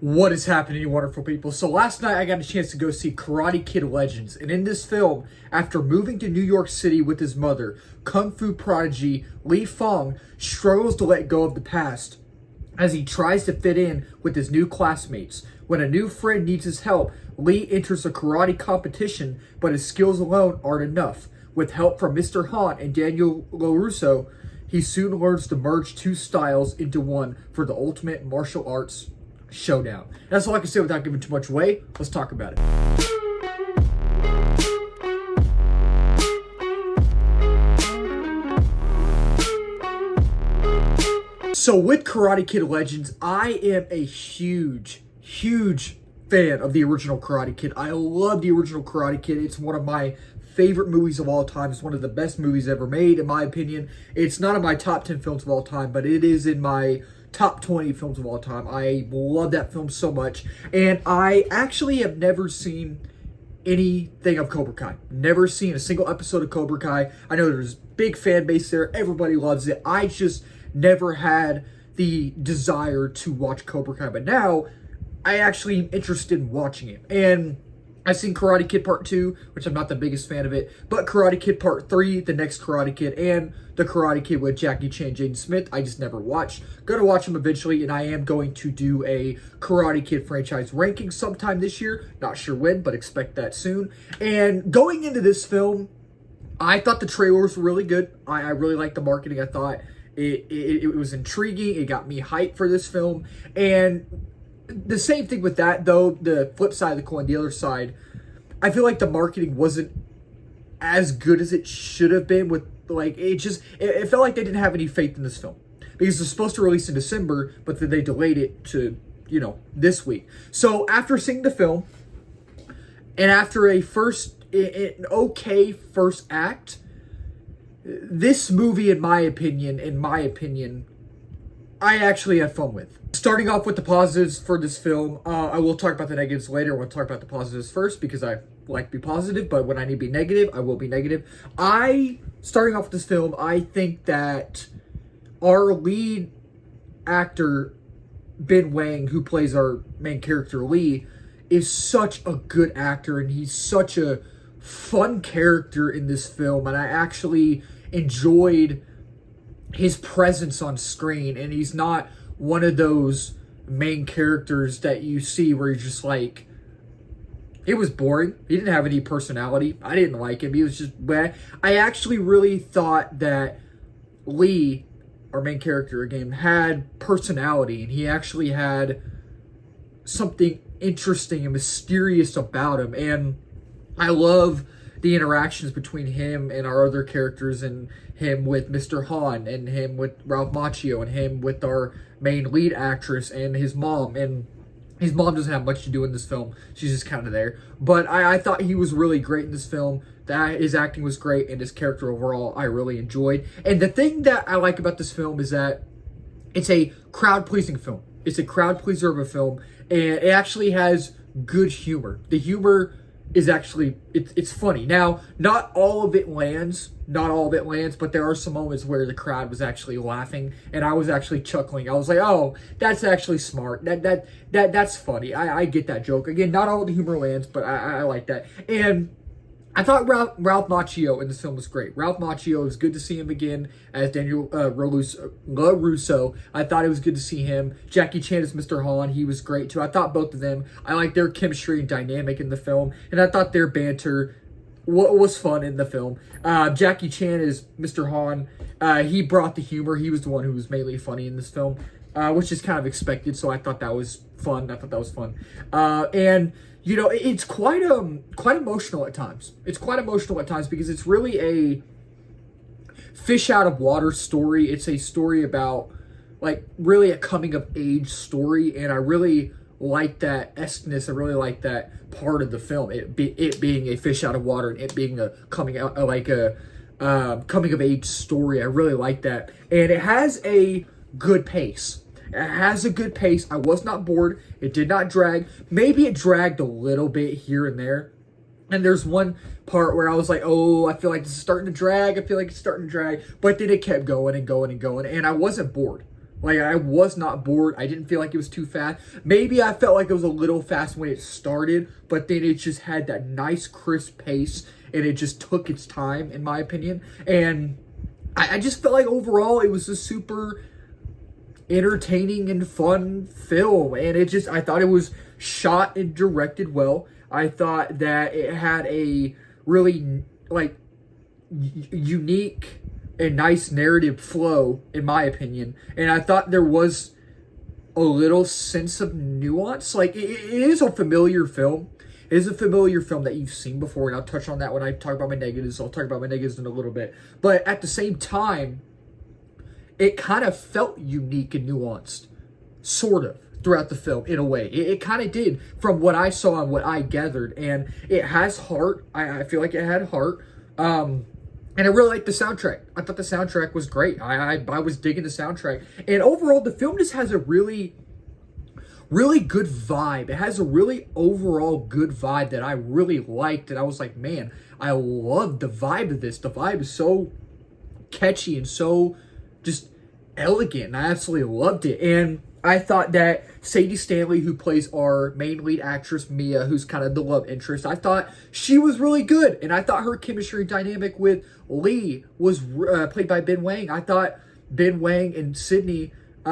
What is happening, you wonderful people? So last night I got a chance to go see Karate Kid Legends, and in this film, after moving to New York City with his mother, Kung Fu prodigy Li Fong struggles to let go of the past as he tries to fit in with his new classmates. When a new friend needs his help, Lee enters a karate competition, but his skills alone aren't enough. With help from Mr. Han and Daniel LaRusso, he soon learns to merge two styles into one for the ultimate martial arts showdown. That's all I can say without giving too much away. Let's talk about it. So with Karate Kid Legends, I am a huge fan of the original Karate Kid. I love the original Karate Kid. It's one of my favorite movies of all time. It's one of the best movies ever made, in my opinion. It's not in my top 10 films of all time, but it is in my top 20 films of all time. I love that film so much. And I actually have never seen anything of Cobra Kai. Never seen a single episode of Cobra Kai. I know there's a big fan base there. Everybody loves it. I just never had the desire to watch Cobra Kai. But now, I actually am interested in watching it. And I've seen Karate Kid Part 2, which I'm not the biggest fan of it, but Karate Kid Part 3, the next Karate Kid, and the Karate Kid with Jackie Chan, Jaden Smith, I just never watched. Gonna watch them eventually, and I am going to do a Karate Kid franchise ranking sometime this year. Not sure when, but expect that soon. And going into this film, I thought the trailers were really good. I really liked the marketing. I thought it was intriguing. It got me hyped for this film. And the same thing with that, though, the flip side of the coin, the other side, I feel like the marketing wasn't as good as it should have been. With like, it felt like they didn't have any faith in this film, because it's supposed to release in December, but then they delayed it to, this week. So after seeing the film, and after an okay first act, this movie, in my opinion, I actually had fun with. Starting off with the positives for this film, I will talk about the negatives later. I want to talk about the positives first because I like to be positive, but when I need to be negative, I will be negative. Starting off with this film, I think that our lead actor, Ben Wang, who plays our main character, Lee, is such a good actor, and he's such a fun character in this film, and I actually enjoyed his presence on screen, and he's not one of those main characters that you see where you're just like, it was boring. He didn't have any personality. I didn't like him. He was just bad. I actually really thought that Lee, our main character again, had personality, and he actually had something interesting and mysterious about him. And I love the interactions between him and our other characters, and him with Mr. Han, and him with Ralph Macchio, and him with our main lead actress and his mom. And his mom doesn't have much to do in this film. She's just kind of there. But I thought he was really great in this film. That his acting was great, and his character overall I really enjoyed. And the thing that I like about this film is that it's a crowd-pleasing film. It's a crowd-pleaser of a film, and it actually has good humor. The humor is actually, it's funny. Now, not all of it lands, but there are some moments where the crowd was actually laughing, and I was actually chuckling. I was like, oh, that's actually smart. That's funny. I get that joke. Again, not all of the humor lands, but I like that. And I thought Ralph Macchio in this film was great. Ralph Macchio, it was good to see him again as Daniel LaRusso. I thought it was good to see him. Jackie Chan as Mr. Han, he was great too. I thought both of them, I liked their chemistry and dynamic in the film, and I thought their banter was fun in the film. Jackie Chan as Mr. Han, he brought the humor. He was the one who was mainly funny in this film, which is kind of expected, so I thought that was fun. And it's quite emotional at times. It's quite emotional at times because it's really a fish out of water story. It's a story about, like, really a coming of age story, and I really like that esqueness. I really like that part of the film. It being a fish out of water, and it being a coming of age story. I really like that, and it has a good pace. I was not bored. It did not drag. Maybe it dragged a little bit here and there. And there's one part where I was like, oh, I feel like this is starting to drag. But then it kept going and going and going. And I wasn't bored. Like, I was not bored. I didn't feel like it was too fast. Maybe I felt like it was a little fast when it started, but then it just had that nice, crisp pace, and it just took its time, in my opinion. And I just felt like overall it was a super entertaining and fun film. And I thought it was shot and directed well. I thought that it had a really, like, unique and nice narrative flow, in my opinion. And I thought there was a little sense of nuance. Like, it is a familiar film. It is a familiar film that you've seen before, and I'll touch on that when I talk about my negatives. I'll talk about my negatives in a little bit. But at the same time, it kind of felt unique and nuanced, sort of, throughout the film, in a way. It kind of did, from what I saw and what I gathered. And it has heart. I feel like it had heart. And I really liked the soundtrack. I thought the soundtrack was great. I was digging the soundtrack. And overall, the film just has a really good vibe. It has a really overall good vibe that I really liked. And I was like, man, I love the vibe of this. The vibe is so catchy and so just elegant. And I absolutely loved it. And I thought that Sadie Stanley, who plays our main lead actress, Mia, who's kind of the love interest, I thought she was really good. And I thought her chemistry dynamic with Lee was played by Ben Wang. I thought Ben Wang and Sydney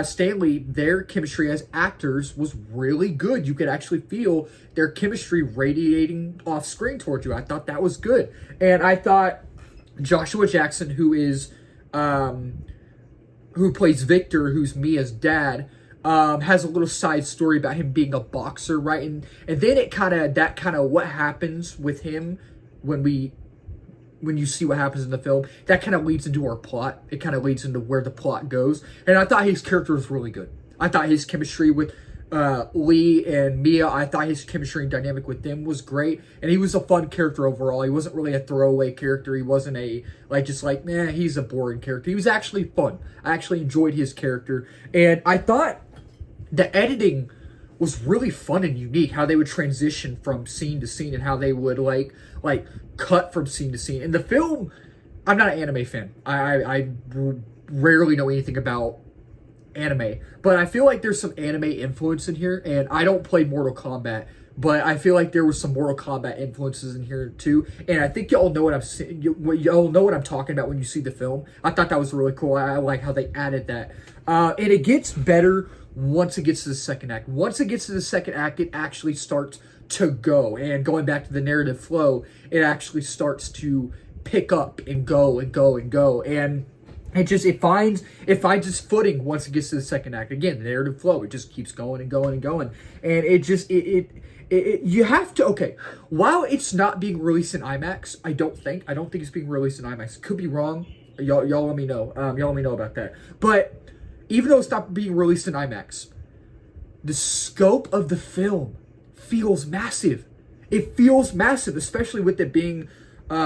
Stanley, their chemistry as actors was really good. You could actually feel their chemistry radiating off screen towards you. I thought that was good. And I thought Joshua Jackson, who plays Victor, who's Mia's dad, has a little side story about him being a boxer, right? And then what happens with him when you see what happens in the film, that kind of leads into our plot. It kind of leads into where the plot goes. And I thought his character was really good. I thought his chemistry with Lee and Mia, I thought his chemistry and dynamic with them was great. And he was a fun character overall. He wasn't really a throwaway character. He wasn't he's a boring character. He was actually fun. I actually enjoyed his character. And I thought the editing was really fun and unique, how they would transition from scene to scene and how they would like cut from scene to scene. In the film, I'm not an anime fan. I rarely know anything about anime, but I feel like there's some anime influence in here. And I don't play Mortal Kombat, but I feel like there was some Mortal Kombat influences in here too. And I think y'all know what I'm saying. Y'all know what I'm talking about when you see the film. I thought that was really cool. I like how they added that. And it gets better once it gets to the second act. Once it gets to the second act, it actually starts to go. And going back to the narrative flow, it actually starts to pick up and go and go and go. And it finds its footing once it gets to the second act. Again, the narrative flow, it just keeps going and going and going. And you have to, okay, while it's not being released in IMAX, I don't think it's being released in IMAX. Could be wrong. Y'all let me know. Y'all let me know about that. But even though it's not being released in IMAX, the scope of the film feels massive. It feels massive, especially with it being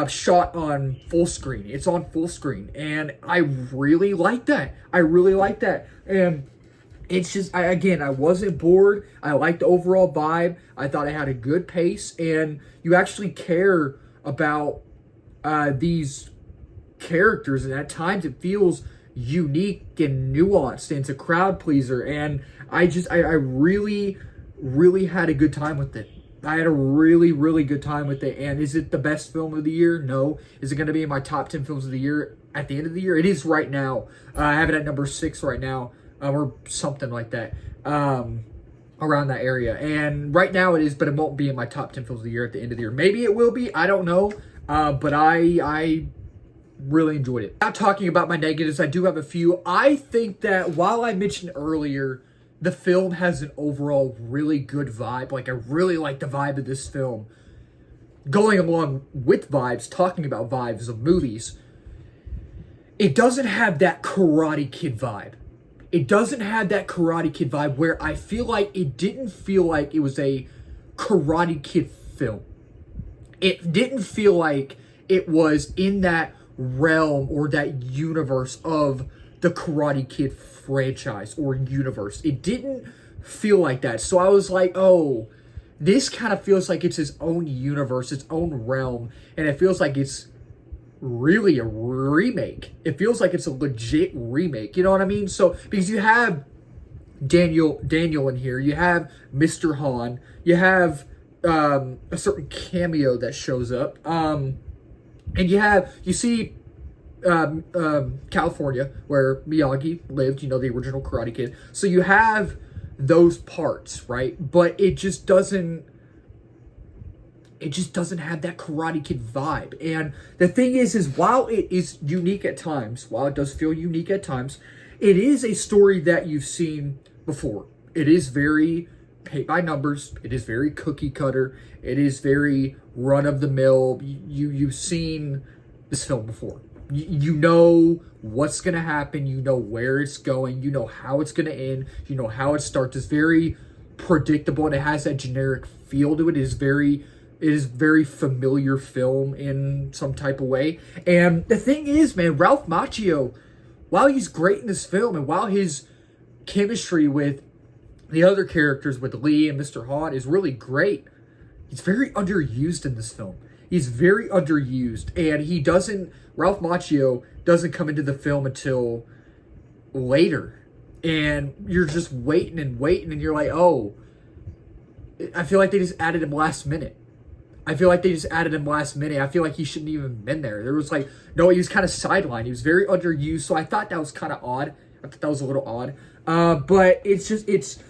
shot on full screen. It's on full screen, and I really like that. And it's just, I wasn't bored. I liked the overall vibe. I thought it had a good pace, and you actually care about these characters, and at times it feels unique and nuanced, and it's a crowd pleaser. And I really, really had a good time with it. I had a really, really good time with it. And is it the best film of the year? No. Is it going to be in my top 10 films of the year at the end of the year? It is right now. I have it at number 6 right now, or something like that, around that area. And right now it is, but it won't be in my top 10 films of the year at the end of the year. Maybe it will be. I don't know. But I really enjoyed it. Now, talking about my negatives, I do have a few. I think that while I mentioned earlier, the film has an overall really good vibe. Like, I really like the vibe of this film. Going along with vibes, talking about vibes of movies, it doesn't have that Karate Kid vibe. It doesn't have that Karate Kid vibe where I feel like it didn't feel like it was a Karate Kid film. It didn't feel like it was in that realm or that universe of the Karate Kid franchise or universe. It didn't feel like that. So I was like, oh, this kind of feels like it's its own universe, its own realm, and it feels like it's really a remake. It feels like it's a legit remake. You know what I mean? So because you have Daniel in here, you have Mr. Han, you have a certain cameo that shows up, and you see California where Miyagi lived. You know, the original Karate Kid. So you have those parts, right? But it just doesn't have that Karate Kid vibe. And the thing is while it is unique at times, while it does feel unique at times, it is a story that you've seen before. It is very paint by numbers. It is very cookie cutter. It is very run of the mill. You've seen this film before. You know what's going to happen. You know where it's going. You know how it's going to end. You know how it starts. It's very predictable, and it has that generic feel to it. It is very familiar film in some type of way. And the thing is, man, Ralph Macchio, while he's great in this film, and while his chemistry with the other characters, with Lee and Mr. Han, is really great, he's very underused in this film. He's very underused, and Ralph Macchio doesn't come into the film until later. And you're just waiting, and you're like, oh, I feel like they just added him last minute. I feel like he shouldn't even have been there. There was like, no, he was kind of sidelined. He was very underused, so I thought that was kind of odd. I thought that was a little odd. But it's just,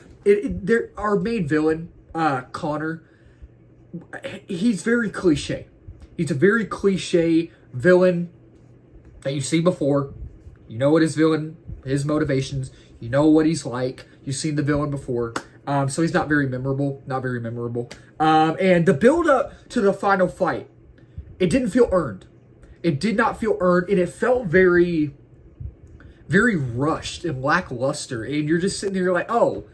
our main villain, Connor, he's very cliche. He's a very cliche villain that you've seen before. You know what his motivations, you know what he's like. You've seen the villain before. So he's not very memorable. And the build up to the final fight, it didn't feel earned. It did not feel earned, and it felt very, very rushed and lackluster. And you're just sitting there like, oh,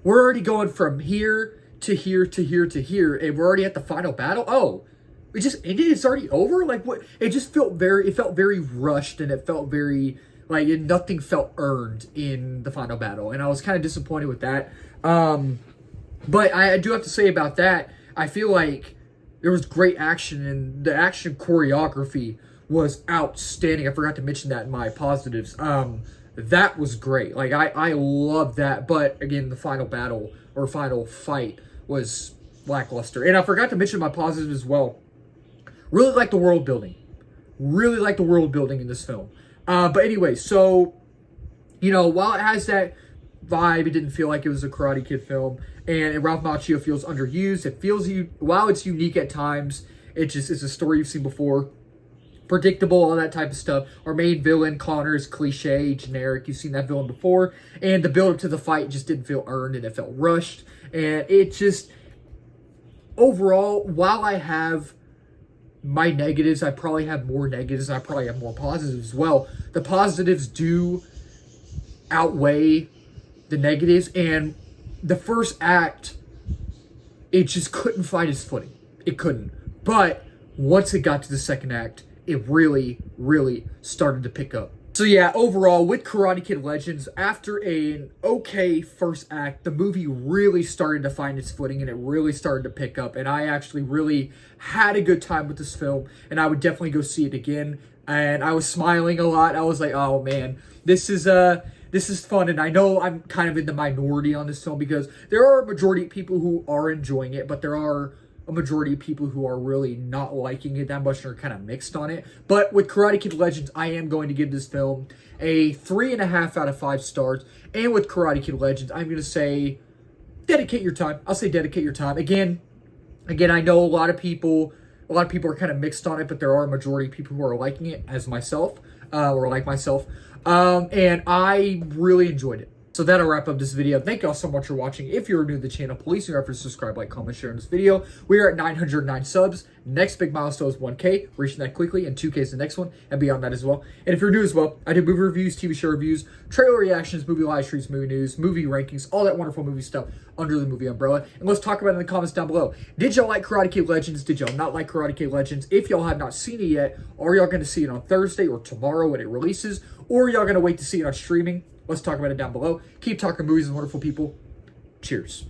we're already going from here to here to here to here, and we're already at the final battle. Oh, it just ended. It's already over. Like what? It felt very rushed, and it felt very like nothing felt earned in the final battle, and I was kind of disappointed with that. But I do have to say about that, I feel like there was great action, and the action choreography was outstanding. I forgot to mention that in my positives. That was great. Like, I love that. But, again, the final battle, or final fight, was lackluster. And I forgot to mention my positives as well. Really like the world building. Really like the world building in this film. But anyway, so, you know, while it has that vibe, it didn't feel like it was a Karate Kid film, and Ralph Macchio feels underused. While it's unique at times, it's a story you've seen before, predictable, all that type of stuff. Our main villain, Connor, is cliche, generic. You've seen that villain before, and the build up to the fight just didn't feel earned, and it felt rushed. And it just, overall, while I have my negatives, I probably have more negatives, I probably have more positives as well. The positives do outweigh the negatives, and the first act, it just couldn't find its footing. It couldn't. But once it got to the second act, it really, really started to pick up. So yeah, overall, with Karate Kid Legends, after an okay first act, the movie really started to find its footing, and it really started to pick up, and I actually really had a good time with this film, and I would definitely go see it again. And I was smiling a lot. I was like, oh man, this is fun. And I know I'm kind of in the minority on this film, because there are a majority of people who are enjoying it, but there are a majority of people who are really not liking it that much and are kind of mixed on it. But with Karate Kid Legends, I am going to give this film a 3.5 out of 5 stars. And with Karate Kid Legends, I'm going to say dedicate your time. I'll say dedicate your time. Again, I know a lot of people are kind of mixed on it, but there are a majority of people who are liking it, as myself, or like myself. And I really enjoyed it. So that'll wrap up this video. Thank y'all so much for watching. If you're new to the channel, please remember to subscribe, like, comment, share in this video. We are at 909 subs. Next big milestone is 1K. Reaching that quickly, and 2K is the next one, and beyond that as well. And if you're new as well, I do movie reviews, TV show reviews, trailer reactions, movie live streams, movie news, movie rankings, all that wonderful movie stuff under the movie umbrella. And let's talk about it in the comments down below. Did y'all like Karate Kid Legends? Did y'all not like Karate Kid Legends? If y'all have not seen it yet, are y'all going to see it on Thursday or tomorrow when it releases? Or are y'all going to wait to see it on streaming? Let's talk about it down below. Keep talking movies with wonderful people. Cheers.